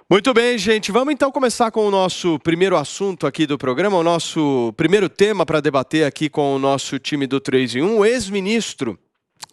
Muito bem, gente. Vamos então começar com o nosso primeiro assunto aqui do programa, o nosso primeiro tema para debater aqui com o nosso time do 3 em 1. O ex-ministro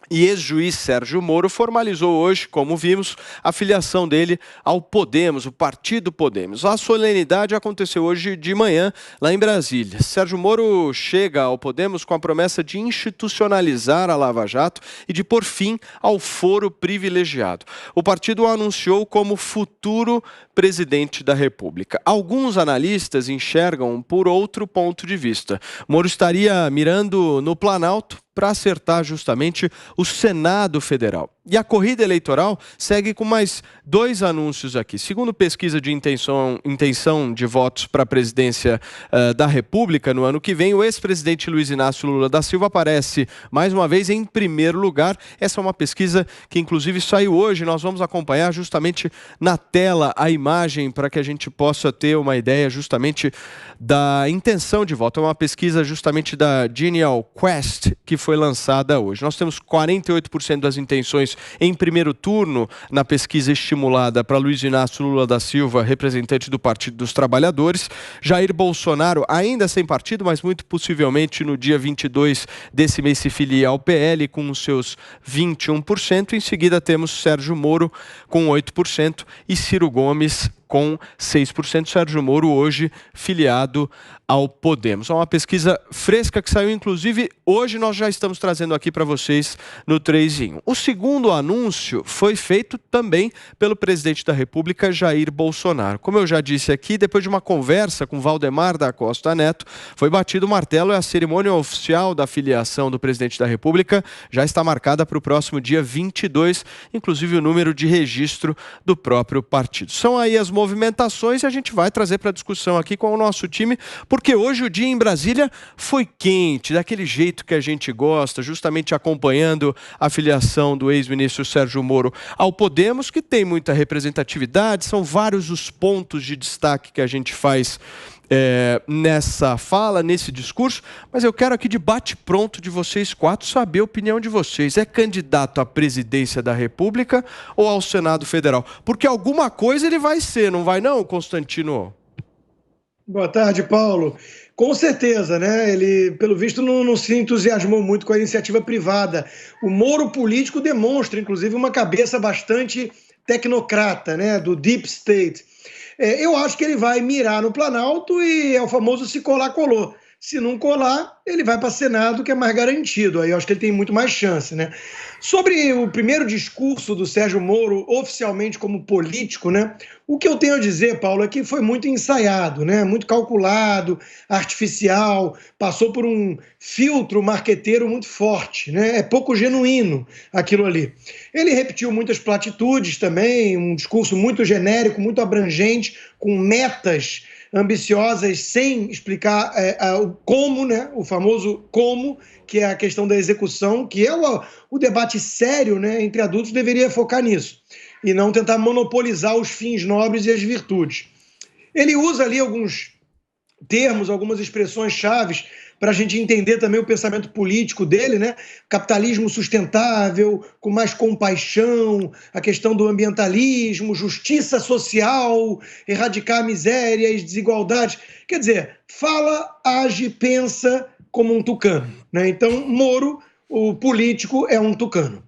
e ex-juiz Sérgio Moro formalizou hoje, como vimos, a filiação dele ao Podemos, o Partido Podemos. A solenidade aconteceu hoje de manhã, lá em Brasília. Sérgio Moro chega ao Podemos com a promessa de institucionalizar a Lava Jato e de pôr fim ao foro privilegiado. O partido o anunciou como futuro presidente da República. Alguns analistas enxergam por outro ponto de vista. Moro estaria mirando no Planalto para acertar justamente o Senado Federal. E a corrida eleitoral segue com mais 2 anúncios aqui. Segundo pesquisa de intenção de votos para a presidência da República no ano que vem, o ex-presidente Luiz Inácio Lula da Silva aparece mais uma vez em primeiro lugar. Essa é uma pesquisa que inclusive saiu hoje. Nós vamos acompanhar justamente na tela a imagem para que a gente possa ter uma ideia justamente da intenção de voto. É uma pesquisa justamente da Genial Quest que foi lançada hoje. Nós temos 48% das intenções em primeiro turno na pesquisa estimulada para Luiz Inácio Lula da Silva, representante do Partido dos Trabalhadores. Jair Bolsonaro, ainda sem partido, mas muito possivelmente no dia 22 desse mês se filia ao PL com os seus 21%. Em seguida temos Sérgio Moro com 8% e Ciro Gomes com 6%. Sérgio Moro hoje filiado ao Podemos. É uma pesquisa fresca que saiu, inclusive, hoje nós já estamos trazendo aqui para vocês no 3 em 1. O segundo anúncio foi feito também pelo presidente da República, Jair Bolsonaro. Como eu já disse aqui, depois de uma conversa com Valdemar da Costa Neto, foi batido o martelo e a cerimônia oficial da filiação do presidente da República já está marcada para o próximo dia 22, inclusive o número de registro do próprio partido. São aí as movimentações e a gente vai trazer para discussão aqui com o nosso time, porque hoje o dia em Brasília foi quente, daquele jeito que a gente gosta, justamente acompanhando a filiação do ex-ministro Sérgio Moro ao Podemos, que tem muita representatividade, são vários os pontos de destaque que a gente faz nessa fala, nesse discurso, mas eu quero aqui de bate-pronto de vocês 4 saber a opinião de vocês. É candidato à presidência da República ou ao Senado Federal? Porque alguma coisa ele vai ser, não vai não, Constantino? Boa tarde, Paulo. Com certeza, né? Ele, pelo visto, não se entusiasmou muito com a iniciativa privada. O Moro político demonstra, inclusive, uma cabeça bastante tecnocrata, né? Do Deep State. Eu acho que ele vai mirar no Planalto e é o famoso se colar, colou. Se não colar, ele vai para o Senado, que é mais garantido. Aí eu acho que ele tem muito mais chance, né? Sobre o primeiro discurso do Sérgio Moro, oficialmente como político, né? O que eu tenho a dizer, Paulo, é que foi muito ensaiado, né? Muito calculado, artificial, passou por um filtro marqueteiro muito forte, né? É pouco genuíno aquilo ali. Ele repetiu muitas platitudes também, um discurso muito genérico, muito abrangente, com metas ambiciosas, sem explicar o como, né? O famoso como, que é a questão da execução, que é o debate sério, né, entre adultos, deveria focar nisso, e não tentar monopolizar os fins nobres e as virtudes. Ele usa ali alguns termos, algumas expressões chaves para a gente entender também o pensamento político dele, né? Capitalismo sustentável, com mais compaixão, a questão do ambientalismo, justiça social, erradicar a miséria e desigualdades. Quer dizer, fala, age, pensa como um tucano, né? Então, Moro, o político, é um tucano.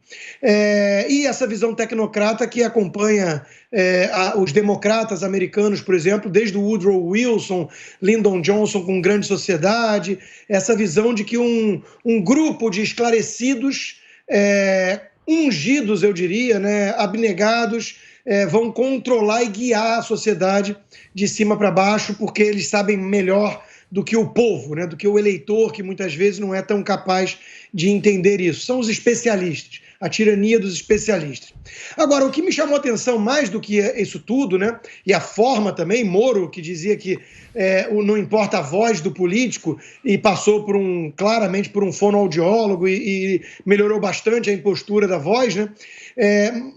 E essa visão tecnocrata que acompanha os democratas americanos, por exemplo, desde o Woodrow Wilson, Lyndon Johnson com Grande Sociedade, essa visão de que um grupo de esclarecidos, ungidos, eu diria, né, abnegados, vão controlar e guiar a sociedade de cima para baixo, porque eles sabem melhor do que o povo, né, do que o eleitor, que muitas vezes não é tão capaz de entender isso. São os especialistas, a tirania dos especialistas. Agora, o que me chamou a atenção mais do que isso tudo, né, e a forma também, Moro, que dizia que não importa a voz do político, e passou claramente por um fonoaudiólogo e melhorou bastante a impostura da voz, né,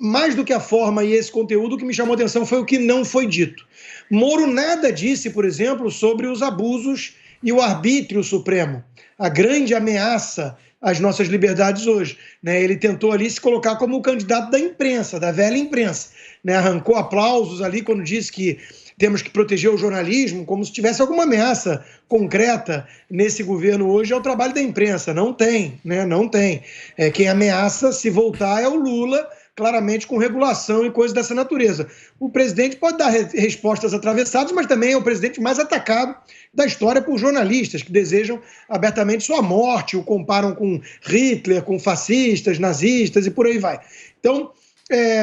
mais do que a forma e esse conteúdo, o que me chamou a atenção foi o que não foi dito. Moro nada disse, por exemplo, sobre os abusos e o arbítrio supremo, a grande ameaça as nossas liberdades hoje, né? Ele tentou ali se colocar como o candidato da imprensa, da velha imprensa, né? Arrancou aplausos ali quando disse que temos que proteger o jornalismo, como se tivesse alguma ameaça concreta nesse governo hoje ao trabalho da imprensa. Não tem, né? Não tem. Quem ameaça, se voltar, é o Lula, claramente com regulação e coisas dessa natureza. O presidente pode dar respostas atravessadas, mas também é o presidente mais atacado da história por jornalistas que desejam abertamente sua morte, o comparam com Hitler, com fascistas, nazistas e por aí vai. Então,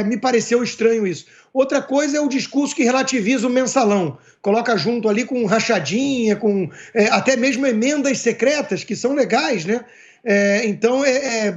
me pareceu estranho isso. Outra coisa é o discurso que relativiza o mensalão. Coloca junto ali com rachadinha, com até mesmo emendas secretas, que são legais, né? Então,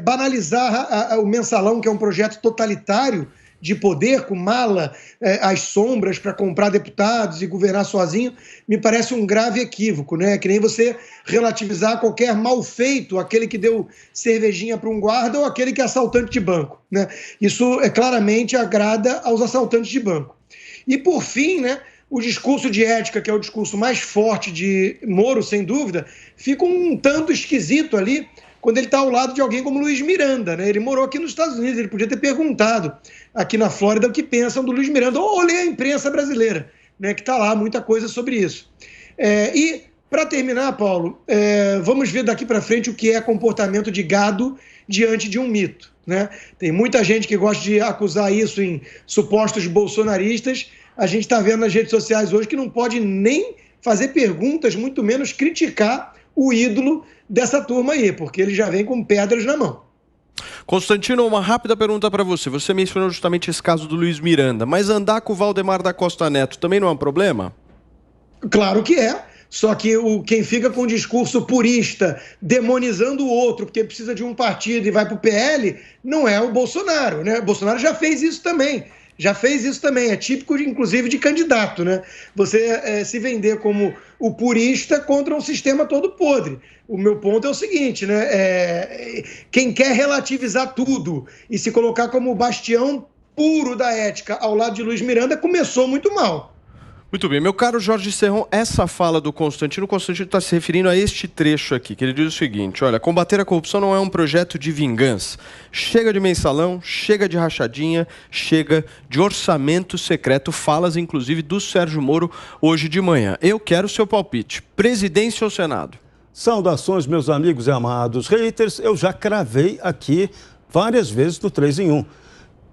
banalizar o mensalão, que é um projeto totalitário de poder, com mala às sombras para comprar deputados e governar sozinho, me parece um grave equívoco, né? Que nem você relativizar qualquer mal feito, aquele que deu cervejinha para um guarda ou aquele que é assaltante de banco, né? Isso claramente agrada aos assaltantes de banco. E, por fim, né, o discurso de ética, que é o discurso mais forte de Moro, sem dúvida, fica um tanto esquisito ali, quando ele está ao lado de alguém como Luiz Miranda, né? Ele morou aqui nos Estados Unidos, ele podia ter perguntado aqui na Flórida o que pensam do Luiz Miranda, ou ler a imprensa brasileira, né? Que está lá muita coisa sobre isso. E, para terminar, Paulo, vamos ver daqui para frente o que é comportamento de gado diante de um mito, né? Tem muita gente que gosta de acusar isso em supostos bolsonaristas. A gente está vendo nas redes sociais hoje que não pode nem fazer perguntas, muito menos criticar o ídolo dessa turma aí, porque ele já vem com pedras na mão. Constantino, uma rápida pergunta para você. Você mencionou justamente esse caso do Luiz Miranda, mas andar com o Valdemar da Costa Neto também não é um problema? Claro que é. Só que quem fica com um discurso purista, demonizando o outro, porque precisa de um partido e vai para o PL, não é o Bolsonaro, né? O Bolsonaro já fez isso também. É típico, inclusive, de candidato, né? Você se vender como o purista contra um sistema todo podre. O meu ponto é o seguinte, né? Quem quer relativizar tudo e se colocar como o bastião puro da ética ao lado de Luiz Miranda começou muito mal. Muito bem, meu caro Jorge Serrão, essa fala do Constantino está se referindo a este trecho aqui, que ele diz o seguinte: olha, combater a corrupção não é um projeto de vingança. Chega de mensalão, chega de rachadinha, chega de orçamento secreto, falas inclusive do Sérgio Moro hoje de manhã. Eu quero o seu palpite, presidência ou Senado? Saudações, meus amigos e amados haters, eu já cravei aqui várias vezes no 3 em 1.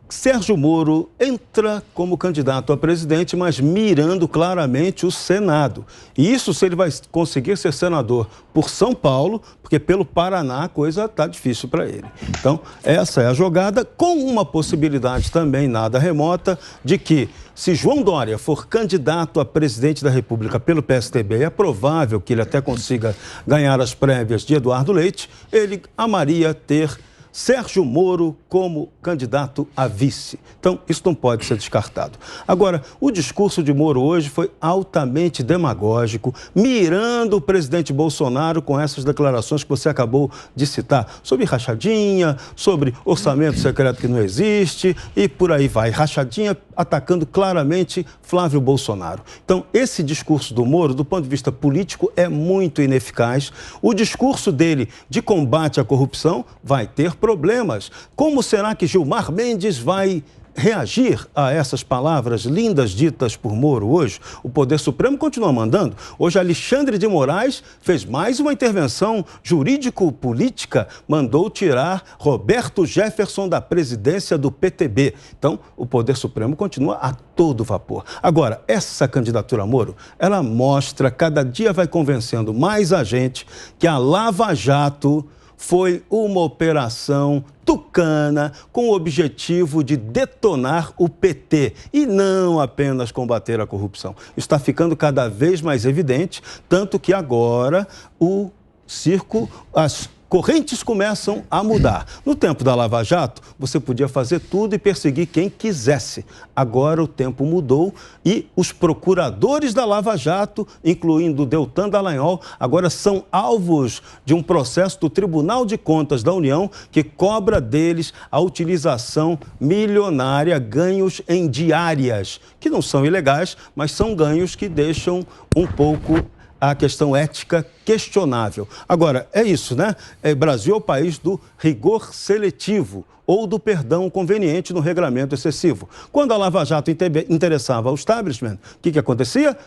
Sérgio Moro entra como candidato a presidente, mas mirando claramente o Senado. E isso se ele vai conseguir ser senador por São Paulo, porque pelo Paraná a coisa está difícil para ele. Então, essa é a jogada, com uma possibilidade também nada remota de que, se João Dória for candidato a presidente da República pelo PSDB, é provável que ele até consiga ganhar as prévias de Eduardo Leite, ele amaria ter Sérgio Moro como candidato a vice. Então, isso não pode ser descartado. Agora, o discurso de Moro hoje foi altamente demagógico, mirando o presidente Bolsonaro com essas declarações que você acabou de citar, sobre rachadinha, sobre orçamento secreto que não existe e por aí vai. Rachadinha atacando claramente Flávio Bolsonaro. Então, esse discurso do Moro, do ponto de vista político, é muito ineficaz. O discurso dele de combate à corrupção vai ter problemas. Como será que Gilmar Mendes vai reagir a essas palavras lindas ditas por Moro hoje? O Poder Supremo continua mandando. Hoje, Alexandre de Moraes fez mais uma intervenção jurídico-política, mandou tirar Roberto Jefferson da presidência do PTB. Então, o Poder Supremo continua a todo vapor. Agora, essa candidatura a Moro, ela mostra, cada dia vai convencendo mais a gente que a Lava Jato foi uma operação tucana com o objetivo de detonar o PT e não apenas combater a corrupção. Está ficando cada vez mais evidente, tanto que agora o circo, as correntes começam a mudar. No tempo da Lava Jato, você podia fazer tudo e perseguir quem quisesse. Agora o tempo mudou e os procuradores da Lava Jato, incluindo Deltan Dallagnol, agora são alvos de um processo do Tribunal de Contas da União que cobra deles a utilização milionária, ganhos em diárias, que não são ilegais, mas são ganhos que deixam um pouco a questão ética questionável. Agora, é isso, né? O Brasil é o país do rigor seletivo ou do perdão conveniente no regramento excessivo. Quando a Lava Jato interessava ao establishment, o que acontecia?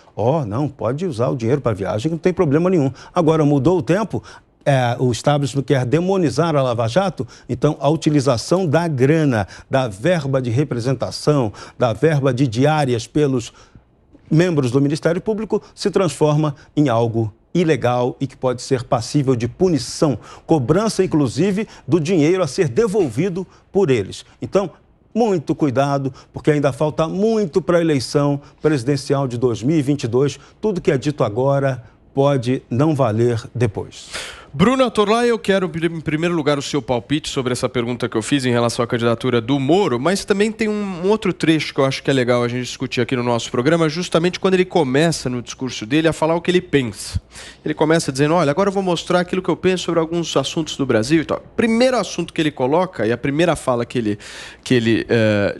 Não, pode usar o dinheiro para viagem, não tem problema nenhum. Agora, mudou o tempo, o establishment quer demonizar a Lava Jato, então a utilização da grana, da verba de representação, da verba de diárias pelos membros do Ministério Público se transforma em algo ilegal e que pode ser passível de punição, cobrança inclusive do dinheiro a ser devolvido por eles. Então, muito cuidado, porque ainda falta muito para a eleição presidencial de 2022. Tudo que é dito agora pode não valer depois. Bruna Torlai, eu quero, em primeiro lugar, o seu palpite sobre essa pergunta que eu fiz em relação à candidatura do Moro, mas também tem um outro trecho que eu acho que é legal a gente discutir aqui no nosso programa, justamente quando ele começa no discurso dele a falar o que ele pensa. Ele começa dizendo, olha, agora eu vou mostrar aquilo que eu penso sobre alguns assuntos do Brasil e tal. O primeiro assunto que ele coloca, e a primeira fala que ele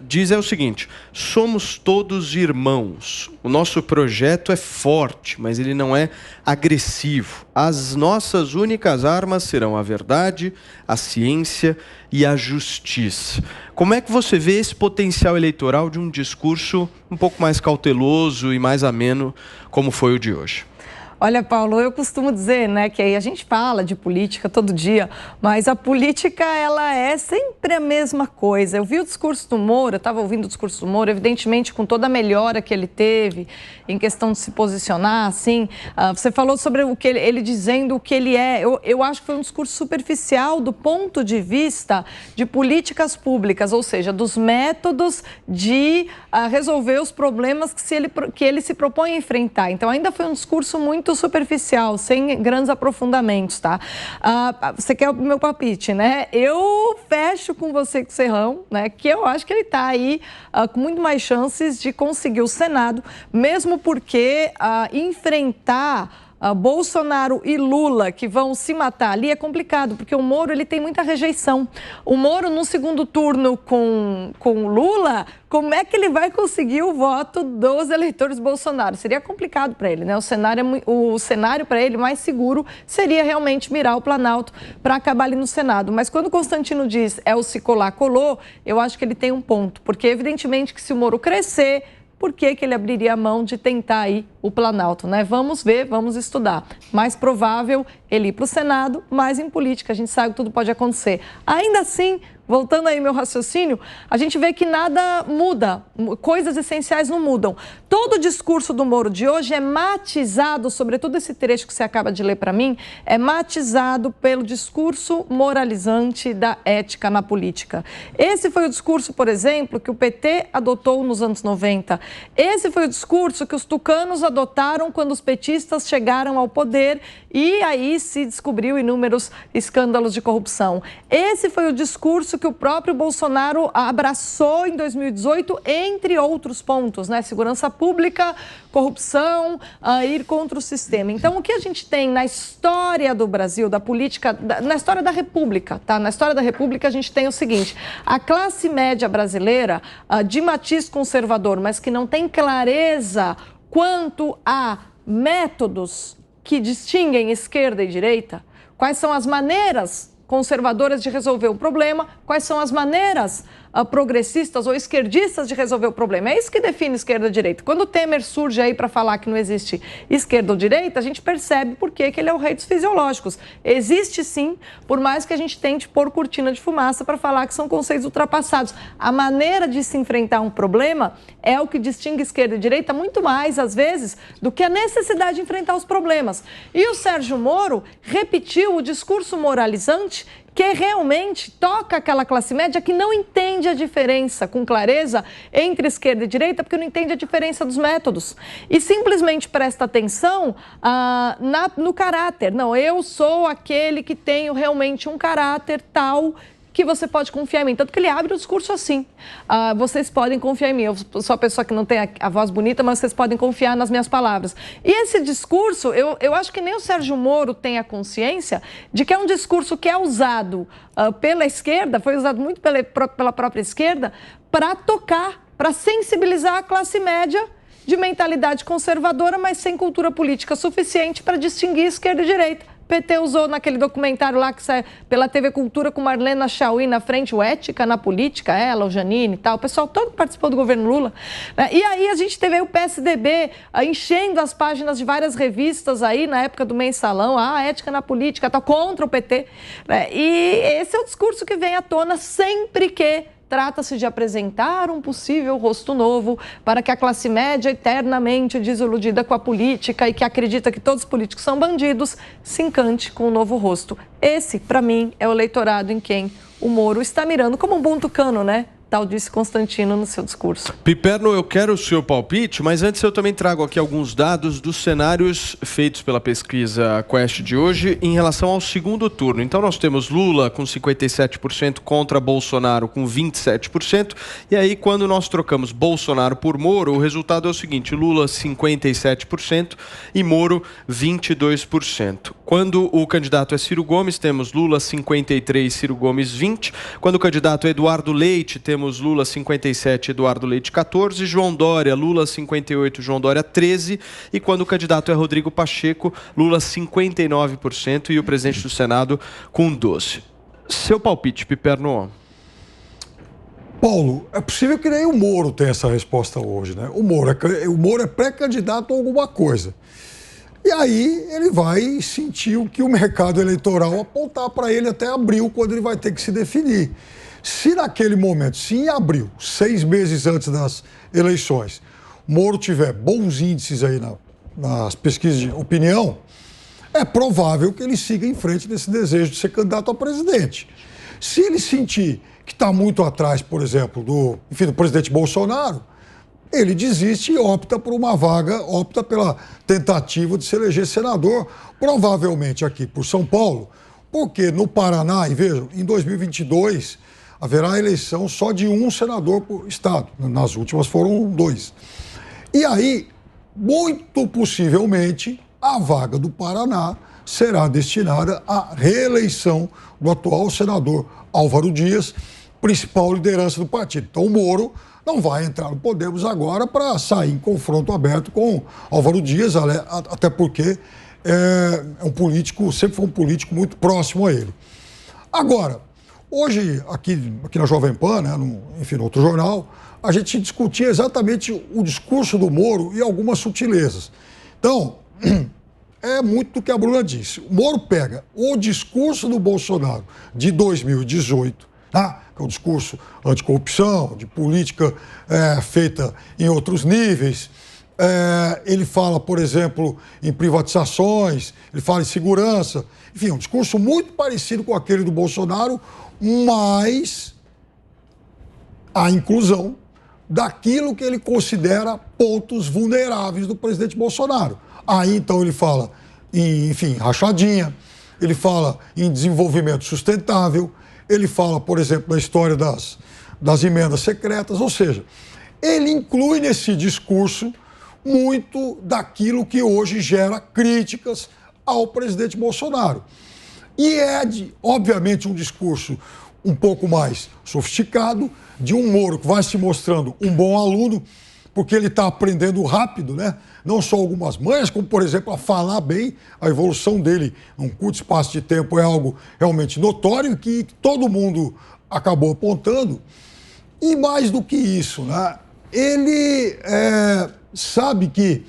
diz é o seguinte, somos todos irmãos, o nosso projeto é forte, mas ele não é agressivo. As nossas únicas armas serão a verdade, a ciência e a justiça. Como é que você vê esse potencial eleitoral de um discurso um pouco mais cauteloso e mais ameno, como foi o de hoje? Olha, Paulo, eu costumo dizer, né, que aí a gente fala de política todo dia, mas a política, ela é sempre a mesma coisa. Eu vi o discurso do Moro, eu estava ouvindo o discurso do Moro, evidentemente com toda a melhora que ele teve em questão de se posicionar, assim, você falou sobre o que ele dizendo o que ele é. Eu acho que foi um discurso superficial do ponto de vista de políticas públicas, ou seja, dos métodos de resolver os problemas que ele se propõe a enfrentar. Então, ainda foi um discurso muito superficial, sem grandes aprofundamentos, tá? Você quer o meu palpite, né? Eu fecho com você, com o Serrão, né? Que eu acho que ele está aí com muito mais chances de conseguir o Senado, mesmo porque enfrentar Bolsonaro e Lula, que vão se matar ali, é complicado, porque o Moro ele tem muita rejeição. O Moro, no segundo turno com o Lula, como é que ele vai conseguir o voto dos eleitores Bolsonaro? Seria complicado para ele, né? O cenário para ele mais seguro seria realmente mirar o Planalto para acabar ali no Senado. Mas quando o Constantino diz o se colar, colou, eu acho que ele tem um ponto, porque evidentemente que se o Moro crescer, por que ele abriria a mão de tentar aí o Planalto, né? Vamos ver, vamos estudar. Mais provável ele ir para o Senado, mas em política a gente sabe que tudo pode acontecer. Ainda assim, voltando aí meu raciocínio, a gente vê que nada muda, coisas essenciais não mudam. Todo o discurso do Moro de hoje é matizado, sobretudo esse trecho que você acaba de ler para mim, é matizado pelo discurso moralizante da ética na política. Esse foi o discurso, por exemplo, que o PT adotou nos anos 90. Esse foi o discurso que os tucanos adotaram quando os petistas chegaram ao poder e aí se descobriu inúmeros escândalos de corrupção. Esse foi o discurso que o próprio Bolsonaro abraçou em 2018, entre outros pontos, né? Segurança pública, corrupção, ir contra o sistema. Então, o que a gente tem na história do Brasil, da política, na história da República, tá? Na história da República, a gente tem o seguinte, a classe média brasileira, de matiz conservador, mas que não tem clareza quanto a métodos que distinguem esquerda e direita, quais são as maneiras conservadoras de resolver o problema, quais são as maneiras progressistas ou esquerdistas de resolver o problema. É isso que define esquerda e direita. Quando o Temer surge aí para falar que não existe esquerda ou direita, a gente percebe por que ele é o rei dos fisiológicos. Existe sim, por mais que a gente tente pôr cortina de fumaça para falar que são conceitos ultrapassados. A maneira de se enfrentar um problema é o que distingue esquerda e direita muito mais, às vezes, do que a necessidade de enfrentar os problemas. E o Sérgio Moro repetiu o discurso moralizante que realmente toca aquela classe média que não entende a diferença com clareza entre esquerda e direita, porque não entende a diferença dos métodos. E simplesmente presta atenção no caráter. Não, eu sou aquele que tenho realmente um caráter tal que você pode confiar em mim. Tanto que ele abre o discurso assim. Vocês podem confiar em mim. Eu sou a pessoa que não tem a voz bonita, mas vocês podem confiar nas minhas palavras. E esse discurso, eu acho que nem o Sérgio Moro tem a consciência de que é um discurso que é usado pela esquerda, foi usado muito pela própria esquerda, para tocar, para sensibilizar a classe média de mentalidade conservadora, mas sem cultura política suficiente para distinguir esquerda e direita. O PT usou naquele documentário lá que sai pela TV Cultura com Marlena Chauí na frente, o Ética na Política, ela, o Janine e tal, o pessoal todo participou do governo Lula. E aí a gente teve aí o PSDB enchendo as páginas de várias revistas aí na época do Mensalão, Ética na Política, tal, contra o PT. E esse é o discurso que vem à tona sempre que trata-se de apresentar um possível rosto novo para que a classe média, eternamente desiludida com a política e que acredita que todos os políticos são bandidos, se encante com um novo rosto. Esse, para mim, é o eleitorado em quem o Moro está mirando como um bom tucano, né? Tal disse Constantino no seu discurso. Piperno, eu quero o seu palpite, mas antes eu também trago aqui alguns dados dos cenários feitos pela pesquisa Quest de hoje em relação ao segundo turno. Então nós temos Lula com 57% contra Bolsonaro com 27%. E aí quando nós trocamos Bolsonaro por Moro, o resultado é o seguinte: Lula 57% e Moro 22%. Quando o candidato é Ciro Gomes, temos Lula 53%, Ciro Gomes 20%. Quando o candidato é Eduardo Leite, temos Lula 57%, Eduardo Leite 14%, João Dória, Lula 58%, João Dória 13%, e quando o candidato é Rodrigo Pacheco, Lula 59% e o presidente do Senado com 12%. Seu palpite, Piperno? Paulo, é possível que nem o Moro tenha essa resposta hoje, né? O Moro é pré-candidato a alguma coisa. E aí ele vai sentir o que o mercado eleitoral apontar para ele até abril, quando ele vai ter que se definir. Se naquele momento, se em abril, 6 meses antes das eleições, Moro tiver bons índices aí nas pesquisas de opinião, é provável que ele siga em frente desse desejo de ser candidato a presidente. Se ele sentir que está muito atrás, por exemplo, do presidente Bolsonaro, ele desiste e opta por uma vaga, opta pela tentativa de se eleger senador, provavelmente aqui por São Paulo, porque no Paraná, e vejam, em 2022 haverá eleição só de um senador por estado, nas últimas foram 2. E aí, muito possivelmente, a vaga do Paraná será destinada à reeleição do atual senador Álvaro Dias, principal liderança do partido. Então o Moro não vai entrar no Podemos agora para sair em confronto aberto com Álvaro Dias, até porque é um político, sempre foi um político muito próximo a ele. Agora, hoje, aqui na Jovem Pan, né, no outro jornal, a gente discutia exatamente o discurso do Moro e algumas sutilezas. Então, é muito do que a Bruna disse. O Moro pega o discurso do Bolsonaro de 2018, tá? Que é o discurso anticorrupção, de política feita em outros níveis. Ele fala, por exemplo, em privatizações, ele fala em segurança. Enfim, um discurso muito parecido com aquele do Bolsonaro, mas a inclusão daquilo que ele considera pontos vulneráveis do presidente Bolsonaro. Aí, então, ele fala em, rachadinha, ele fala em desenvolvimento sustentável, ele fala, por exemplo, na história das emendas secretas, ou seja, ele inclui nesse discurso muito daquilo que hoje gera críticas ao presidente Bolsonaro. E obviamente, um discurso um pouco mais sofisticado, de um Moro que vai se mostrando um bom aluno, porque ele está aprendendo rápido, né? Não só algumas manhas, como, por exemplo, a falar bem. A evolução dele num curto espaço de tempo é algo realmente notório, que todo mundo acabou apontando. E mais do que isso, né? Ele sabe que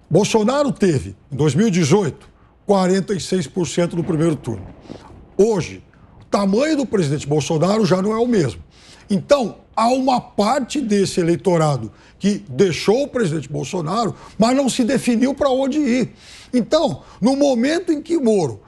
Bolsonaro teve, em 2018, 46% no primeiro turno. Hoje, o tamanho do presidente Bolsonaro já não é o mesmo. Então, há uma parte desse eleitorado que deixou o presidente Bolsonaro, mas não se definiu para onde ir. Então, no momento em que Moro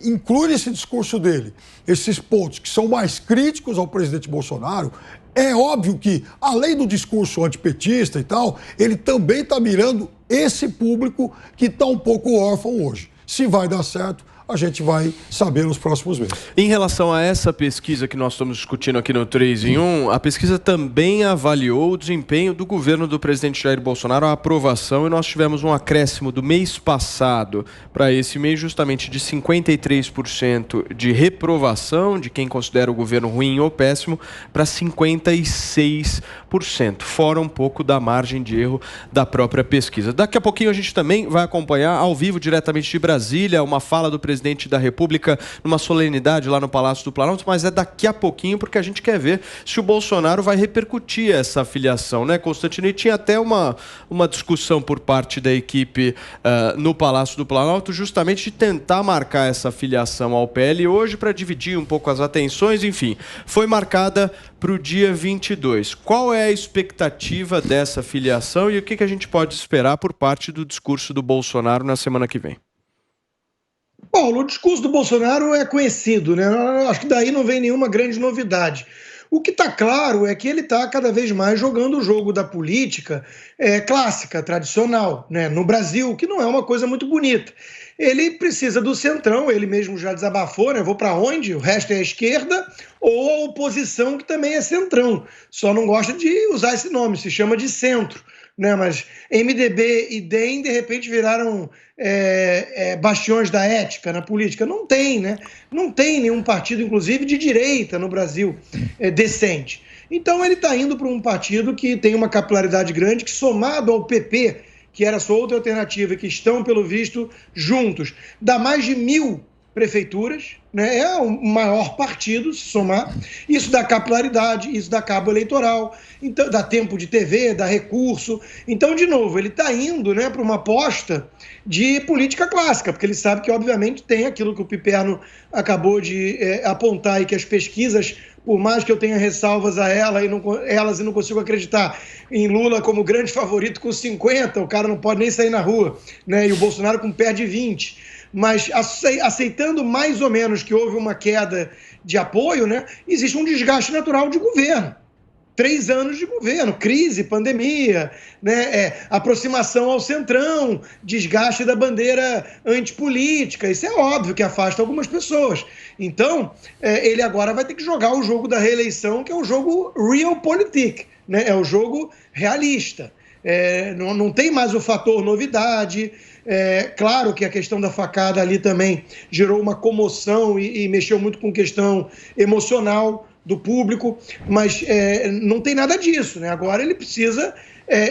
inclui nesse discurso dele esses pontos que são mais críticos ao presidente Bolsonaro, é óbvio que, além do discurso antipetista e tal, ele também está mirando esse público que está um pouco órfão hoje. Se vai dar certo, a gente vai saber nos próximos meses. Em relação a essa pesquisa que nós estamos discutindo aqui no 3 em 1, a pesquisa também avaliou o desempenho do governo do presidente Jair Bolsonaro, a aprovação, e nós tivemos um acréscimo do mês passado para esse mês justamente de 53% de reprovação de quem considera o governo ruim ou péssimo para 56%, fora um pouco da margem de erro da própria pesquisa. Daqui a pouquinho a gente também vai acompanhar ao vivo, diretamente de Brasília, uma fala do presidente da República numa solenidade lá no Palácio do Planalto, mas é daqui a pouquinho, porque a gente quer ver se o Bolsonaro vai repercutir essa filiação, né, Constantino? E tinha até uma discussão por parte da equipe no Palácio do Planalto, justamente de tentar marcar essa filiação ao PL hoje para dividir um pouco as atenções, enfim, foi marcada para o dia 22. Qual é a expectativa dessa filiação e o que a gente pode esperar por parte do discurso do Bolsonaro na semana que vem? Paulo, o discurso do Bolsonaro é conhecido, né? Acho que daí não vem nenhuma grande novidade. O que está claro é que ele está cada vez mais jogando o jogo da política clássica, tradicional, né? No Brasil, que não é uma coisa muito bonita. Ele precisa do centrão, ele mesmo já desabafou, né? Vou para onde? O resto é a esquerda, ou a oposição, que também é centrão. Só não gosta de usar esse nome, se chama de centro, né? Mas MDB e DEM, de repente, viraram bastiões da ética na política. Não tem, né? Não tem nenhum partido, inclusive de direita no Brasil, decente. Então ele está indo para um partido que tem uma capilaridade grande, que somado ao PP, que era a sua outra alternativa, que estão, pelo visto, juntos, dá mais de 1.000 prefeituras, né? É o maior partido, se somar. Isso dá capilaridade, isso dá cabo eleitoral, então, dá tempo de TV, dá recurso. Então, de novo, ele está indo, né, para uma aposta de política clássica, porque ele sabe que, obviamente, tem aquilo que o Piperno acabou de apontar e que as pesquisas, por mais que eu tenha ressalvas a elas e não consigo acreditar em Lula como grande favorito com 50, o cara não pode nem sair na rua, né? E o Bolsonaro com pé de 20. Mas aceitando mais ou menos que houve uma queda de apoio, né? Existe um desgaste natural de governo. 3 anos de governo, crise, pandemia, né? Aproximação ao centrão, desgaste da bandeira antipolítica. Isso é óbvio que afasta algumas pessoas. Então, ele agora vai ter que jogar o jogo da reeleição, que é o jogo realpolitik, né? É o jogo realista. Não tem mais o fator novidade. Claro que a questão da facada ali também gerou uma comoção e mexeu muito com questão emocional do público, mas não tem nada disso, né? Agora ele precisa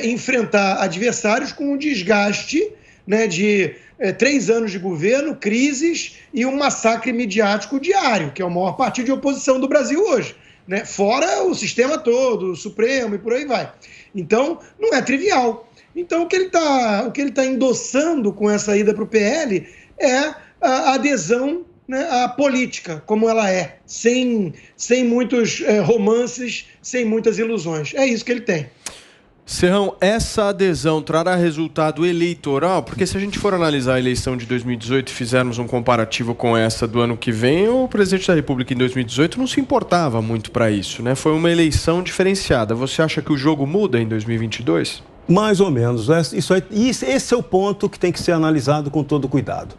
enfrentar adversários com um desgaste, né, de 3 anos de governo, crises e um massacre midiático diário, que é o maior partido de oposição do Brasil hoje, né? Fora o sistema todo, o Supremo e por aí vai. Então, não é trivial. Então, o que ele tá endossando com essa ida para o PL é a adesão, né, à política, como ela é, sem muitos romances, sem muitas ilusões. É isso que ele tem. Serrão, essa adesão trará resultado eleitoral? Porque se a gente for analisar a eleição de 2018 e fizermos um comparativo com essa do ano que vem, o presidente da República em 2018 não se importava muito para isso, né? Foi uma eleição diferenciada. Você acha que o jogo muda em 2022? Mais ou menos. Esse é o ponto que tem que ser analisado com todo cuidado.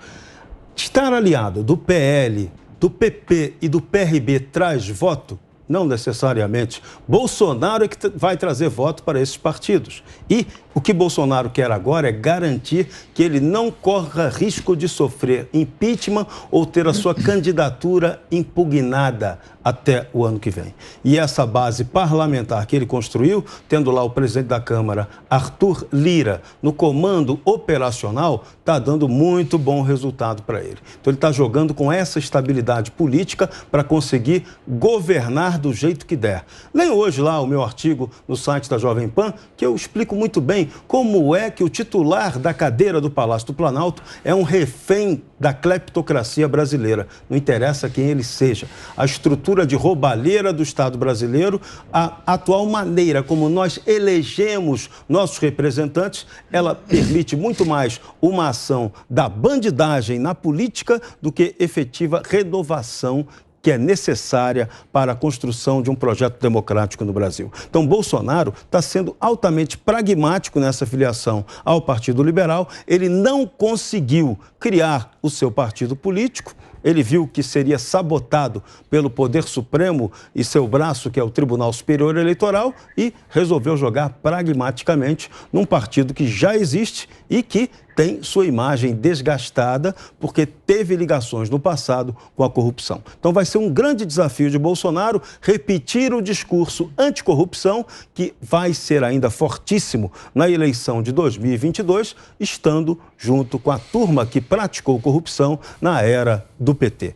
Estar aliado do PL, do PP e do PRB traz voto? Não necessariamente. Bolsonaro é que vai trazer voto para esses partidos. E o que Bolsonaro quer agora é garantir que ele não corra risco de sofrer impeachment ou ter a sua candidatura impugnada até o ano que vem. E essa base parlamentar que ele construiu, tendo lá o presidente da Câmara, Arthur Lira, no comando operacional, está dando muito bom resultado para ele. Então ele está jogando com essa estabilidade política para conseguir governar do jeito que der. Leia hoje lá o meu artigo no site da Jovem Pan, que eu explico muito bem como é que o titular da cadeira do Palácio do Planalto é um refém da cleptocracia brasileira. Não interessa quem ele seja. A estrutura de roubalheira do Estado brasileiro, a atual maneira como nós elegemos nossos representantes, ela permite muito mais uma ação da bandidagem na política do que efetiva renovação que é necessária para a construção de um projeto democrático no Brasil. Então, Bolsonaro está sendo altamente pragmático nessa filiação ao Partido Liberal. Ele não conseguiu criar o seu partido político. Ele viu que seria sabotado pelo Poder Supremo e seu braço, que é o Tribunal Superior Eleitoral, e resolveu jogar pragmaticamente num partido que já existe e que tem sua imagem desgastada porque teve ligações no passado com a corrupção. Então vai ser um grande desafio de Bolsonaro repetir o discurso anticorrupção, que vai ser ainda fortíssimo na eleição de 2022, estando junto com a turma que praticou corrupção na era do PT.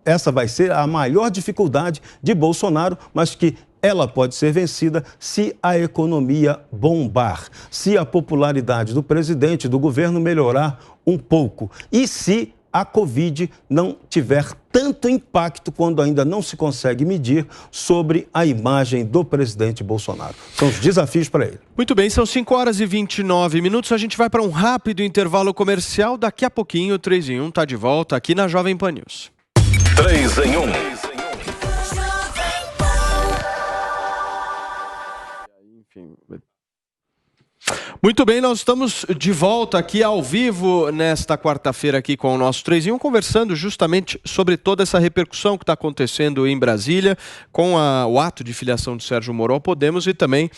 Essa vai ser a maior dificuldade de Bolsonaro, mas que ela pode ser vencida se a economia bombar, se a popularidade do presidente, do governo melhorar um pouco e se a Covid não tiver tanto impacto, quando ainda não se consegue medir, sobre a imagem do presidente Bolsonaro. São os desafios para ele. Muito bem, são 5h29. A gente vai para um rápido intervalo comercial. Daqui a pouquinho o 3 em 1 está de volta aqui na Jovem Pan News. 3 em 1. Muito bem, nós estamos de volta aqui ao vivo nesta quarta-feira aqui com o nosso 3 em 1, conversando justamente sobre toda essa repercussão que está acontecendo em Brasília com o ato de filiação de Sérgio Moro ao Podemos e também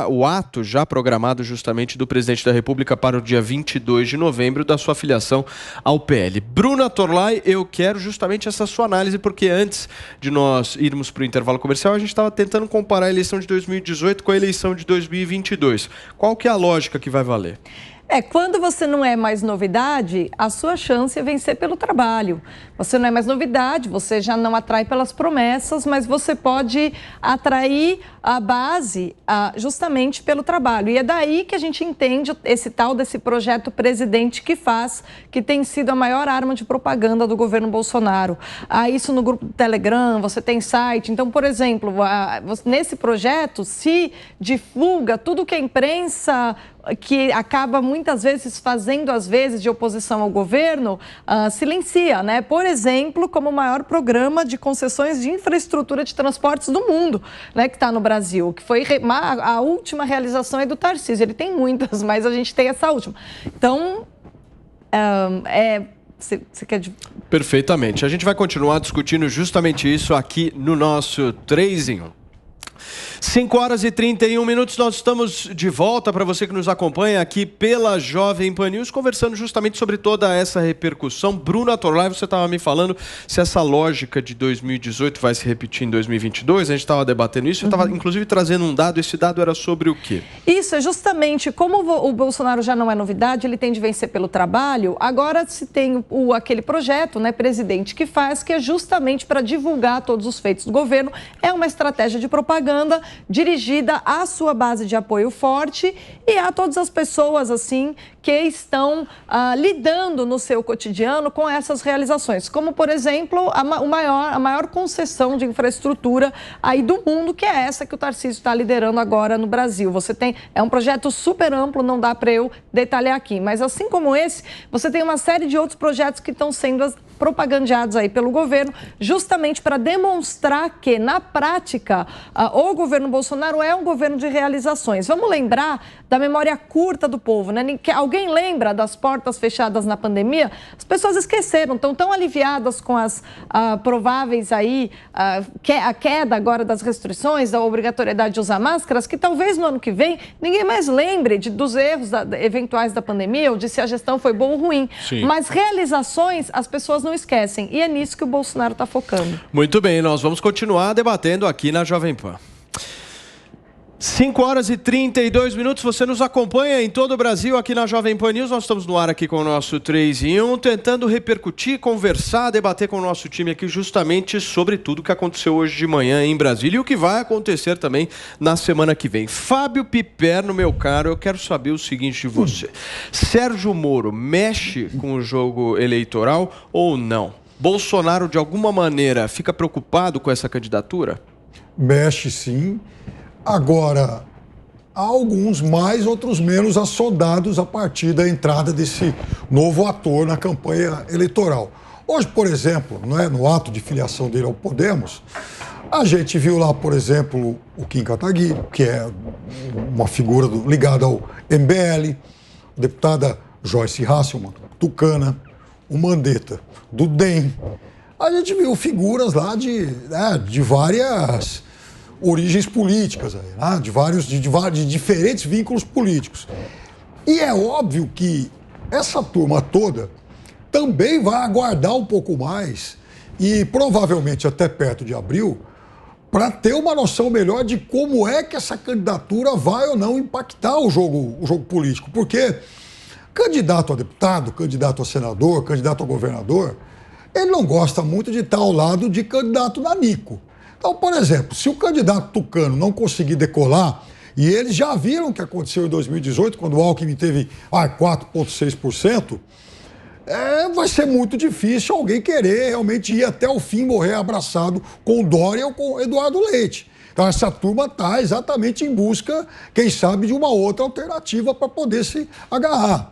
o ato já programado justamente do presidente da República para o dia 22 de novembro da sua filiação ao PL. Bruna Torlai, eu quero justamente essa sua análise, porque antes de nós irmos para o intervalo comercial, a gente estava tentando comparar a eleição de 2018 com a eleição de 2022. Qual que é a lógica que vai valer? Quando você não é mais novidade, a sua chance é vencer pelo trabalho. Você não é mais novidade, você já não atrai pelas promessas, mas você pode atrair a base justamente pelo trabalho. E é daí que a gente entende esse tal desse projeto Presidente que faz, que tem sido a maior arma de propaganda do governo Bolsonaro. Isso no grupo do Telegram, você tem site. Então, por exemplo, nesse projeto se divulga tudo que a imprensa, que acaba muitas vezes fazendo as vezes de oposição ao governo, silencia, né? Por exemplo, como o maior programa de concessões de infraestrutura de transportes do mundo, né, que está no Brasil, que foi a última realização do Tarcísio. Ele tem muitas, mas a gente tem essa última. Então, você quer... Perfeitamente. A gente vai continuar discutindo justamente isso aqui no nosso 3 em 1. 5h31, nós estamos de volta para você que nos acompanha aqui pela Jovem Pan News, conversando justamente sobre toda essa repercussão. Bruna Torlai, você estava me falando se essa lógica de 2018 vai se repetir em 2022, a gente estava debatendo isso, eu estava inclusive trazendo um dado, esse dado era sobre o quê? Isso, é justamente como o Bolsonaro já não é novidade, ele tem de vencer pelo trabalho, agora se tem aquele projeto, né, Presidente que faz, que é justamente para divulgar todos os feitos do governo, é uma estratégia de propaganda dirigida à sua base de apoio forte e a todas as pessoas assim que estão lidando no seu cotidiano com essas realizações, como por exemplo a maior concessão de infraestrutura aí do mundo, que é essa que o Tarcísio está liderando agora no Brasil. É um projeto super amplo, não dá para eu detalhar aqui, mas assim como esse, você tem uma série de outros projetos que estão sendo propagandeados aí pelo governo, justamente para demonstrar que, na prática, o governo Bolsonaro é um governo de realizações. Vamos lembrar da memória curta do povo, né? Alguém lembra das portas fechadas na pandemia? As pessoas esqueceram, estão tão aliviadas com as prováveis aí, a queda agora das restrições, da obrigatoriedade de usar máscaras, que talvez no ano que vem ninguém mais lembre dos erros eventuais da pandemia ou de se a gestão foi boa ou ruim. Sim. Mas realizações as pessoas não esquecem, e é nisso que o Bolsonaro está focando. Muito bem, nós vamos continuar debatendo aqui na Jovem Pan. 5h32, você nos acompanha em todo o Brasil aqui na Jovem Pan News. Nós estamos no ar aqui com o nosso 3 em 1, tentando repercutir, conversar, debater com o nosso time aqui justamente sobre tudo que aconteceu hoje de manhã em Brasília e o que vai acontecer também na semana que vem. Fábio Piperno, meu caro, eu quero saber o seguinte de você. Sérgio Moro mexe com o jogo eleitoral ou não? Bolsonaro, de alguma maneira, fica preocupado com essa candidatura? Mexe, sim. Agora, há alguns mais, outros menos assodados a partir da entrada desse novo ator na campanha eleitoral. Hoje, por exemplo, né, no ato de filiação dele ao Podemos, a gente viu lá, por exemplo, o Kim Kataguiri, que é uma figura ligada ao MBL, a deputada Joyce Hasselmann, tucana, o Mandetta, do DEM. A gente viu figuras lá de várias origens políticas, né, de diferentes vínculos políticos. E é óbvio que essa turma toda também vai aguardar um pouco mais e provavelmente até perto de abril para ter uma noção melhor de como é que essa candidatura vai ou não impactar o jogo político. Porque candidato a deputado, candidato a senador, candidato a governador, ele não gosta muito de estar ao lado de candidato nanico. Então, por exemplo, se o candidato tucano não conseguir decolar, e eles já viram o que aconteceu em 2018, quando o Alckmin teve 4,6%, vai ser muito difícil alguém querer realmente ir até o fim, morrer abraçado com o Dória ou com o Eduardo Leite. Então essa turma está exatamente em busca, quem sabe, de uma outra alternativa para poder se agarrar.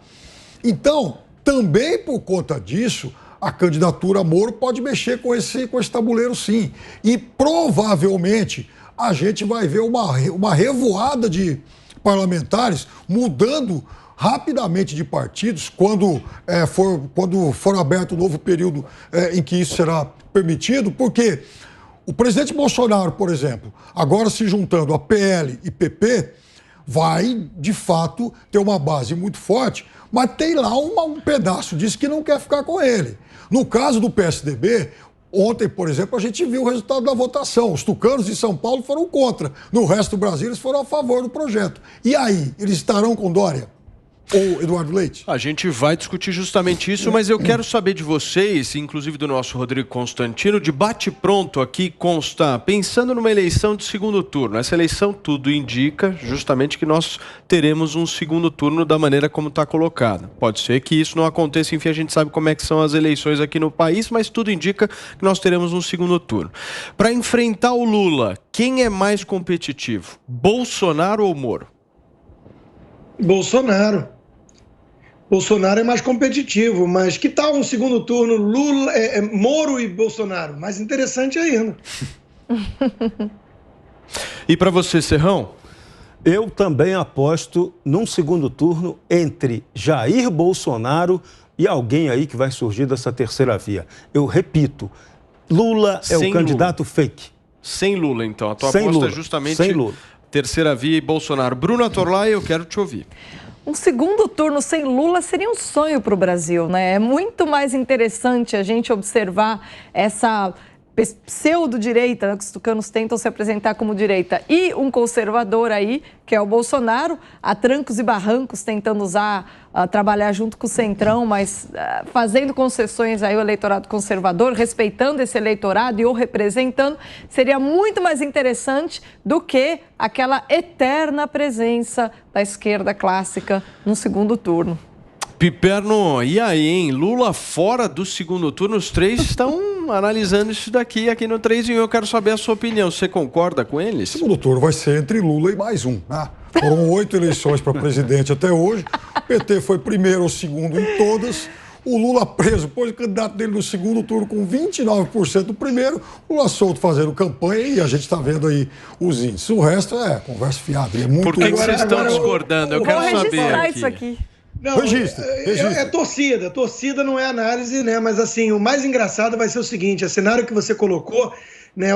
Então, também por conta disso, a candidatura Moro pode mexer com esse tabuleiro, sim. E provavelmente a gente vai ver uma revoada de parlamentares mudando rapidamente de partidos quando for aberto um novo período em que isso será permitido, porque o presidente Bolsonaro, por exemplo, agora se juntando a PL e PP, vai, de fato, ter uma base muito forte, mas tem lá um pedaço disso que não quer ficar com ele. No caso do PSDB, ontem, por exemplo, a gente viu o resultado da votação. Os tucanos de São Paulo foram contra. No resto do Brasil, eles foram a favor do projeto. E aí, eles estarão com Dória? Ou Eduardo Leite? A gente vai discutir justamente isso, mas eu quero saber de vocês, inclusive do nosso Rodrigo Constantino, de bate-pronto aqui consta, pensando numa eleição de segundo turno. Essa eleição tudo indica justamente que nós teremos um segundo turno da maneira como está colocada. Pode ser que isso não aconteça, enfim, a gente sabe como é que são as eleições aqui no país, mas tudo indica que nós teremos um segundo turno. Para enfrentar o Lula, quem é mais competitivo? Bolsonaro ou Moro? Bolsonaro. Bolsonaro é mais competitivo, mas que tal um segundo turno Moro e Bolsonaro? Mais interessante ainda. E para você, Serrão? Eu também aposto num segundo turno entre Jair Bolsonaro e alguém aí que vai surgir dessa terceira via. Eu repito, Lula é o candidato fake. Sem Lula, então. A tua aposta é justamente sem Lula. Terceira via e Bolsonaro. Bruna Torlai, eu quero te ouvir. Um segundo turno sem Lula seria um sonho para o Brasil, né? É muito mais interessante a gente observar essa pseudo-direita, né, que os tucanos tentam se apresentar como direita, e um conservador aí, que é o Bolsonaro, a trancos e barrancos, tentando trabalhar junto com o Centrão, mas fazendo concessões aí ao eleitorado conservador, respeitando esse eleitorado e o representando, seria muito mais interessante do que aquela eterna presença da esquerda clássica no segundo turno. Piperno, e aí, hein? Lula fora do segundo turno, os três estão analisando isso daqui aqui no 3 em 1. Eu quero saber a sua opinião. Você concorda com eles? O segundo turno vai ser entre Lula e mais um, né? Foram 8 eleições para presidente até hoje. O PT foi primeiro ou segundo em todas. O Lula preso, pôs o candidato dele no segundo turno com 29% do primeiro. O Lula solto fazendo campanha e a gente está vendo aí os índices. O resto é conversa fiada. É muito... Por que vocês estão discordando? Eu quero saber aqui. Isso aqui. Não, registra. É torcida. Torcida não é análise, né? Mas assim, o mais engraçado vai ser o seguinte: o cenário que você colocou, né?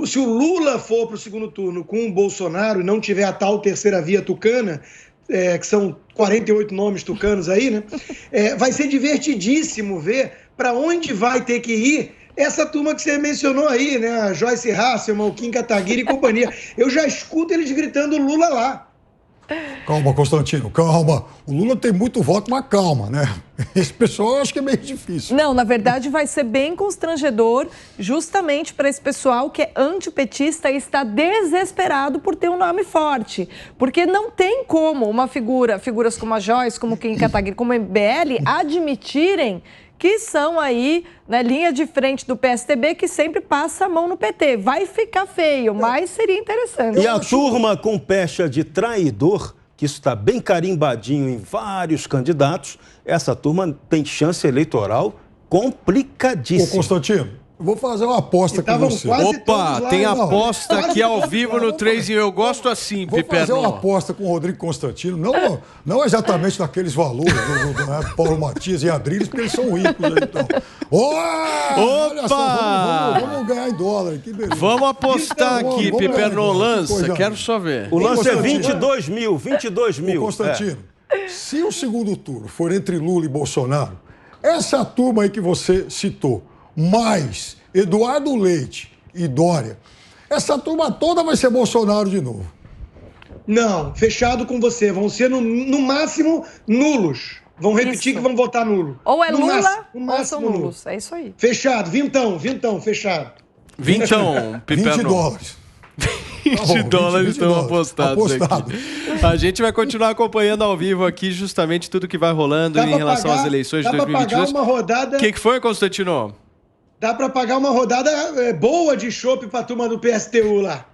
Se o Lula for para o segundo turno com o Bolsonaro e não tiver a tal terceira via tucana, que são 48 nomes tucanos aí, né? Vai ser divertidíssimo ver para onde vai ter que ir essa turma que você mencionou aí, né? A Joyce Hasselmann, o Kim Kataguiri e companhia. Eu já escuto eles gritando Lula lá. Calma, Constantino, calma. O Lula tem muito voto, mas calma, né? Esse pessoal eu acho que é meio difícil. Não, na verdade vai ser bem constrangedor justamente para esse pessoal que é antipetista e está desesperado por ter um nome forte. Porque não tem como figuras como a Joyce, como Kim Kataguiri, como o MBL, admitirem que são aí na linha de frente do PSDB, que sempre passa a mão no PT. Vai ficar feio, mas seria interessante. E a turma com pecha de traidor, que isso está bem carimbadinho em vários candidatos, essa turma tem chance eleitoral complicadíssimo. Ô, Constantino, eu vou fazer uma aposta com você. Opa, tem aposta aqui ao vivo no 3 em 1. Eu gosto assim, Vou Piperno. fazer uma aposta com o Rodrigo Constantino, não exatamente naqueles valores do Paulo Matias e Adriles, porque eles são ricos. Então. Olha só, vamos ganhar em dólar. Que beleza. Vamos apostar aqui, Piperno, lança. Quero só ver. O lance é 22 mil. Ô, Constantino, se o segundo turno for entre Lula e Bolsonaro, essa turma aí que você citou, mais Eduardo Leite e Dória, essa turma toda vai ser Bolsonaro de novo. Não, fechado com você. Vão ser, no máximo, nulos. Vão repetir que vão votar nulo. Ou é no Lula máximo, ou são nulos. É isso aí. Fechado. Vintão, fechado. Vintão, Piperno. 20 dólares. 20 dólares estão apostados Apostado. aqui. A gente vai continuar acompanhando ao vivo aqui justamente tudo que vai rolando em relação às eleições de 2022. Dá pra pagar uma rodada... O que foi, Constantino? Dá pra pagar uma rodada boa de chopp pra turma do PSTU lá.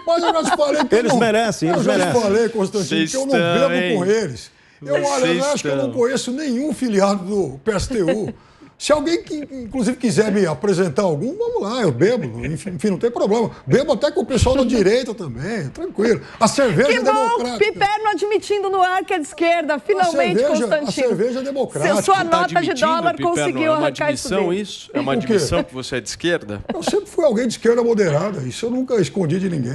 Mas eu já te falei que Eles merecem, eles Eu já merecem. te falei, Constantino, que eu não bebo com eles. Eu acho que eu não conheço nenhum filiado do PSTU. Se alguém, inclusive, quiser me apresentar algum, vamos lá, eu bebo. Enfim, não tem problema. Bebo até com o pessoal da direita também, tranquilo. A cerveja Que é bom, democrática. Piperno admitindo no ar que é de esquerda, finalmente, Constantino. A cerveja é democrática. Sua nota de admitindo, dólar Piperno, conseguiu arrancar isso dele. isso? É uma O quê? admissão que você é de esquerda? Eu sempre fui alguém de esquerda moderada. Isso eu nunca escondi de ninguém.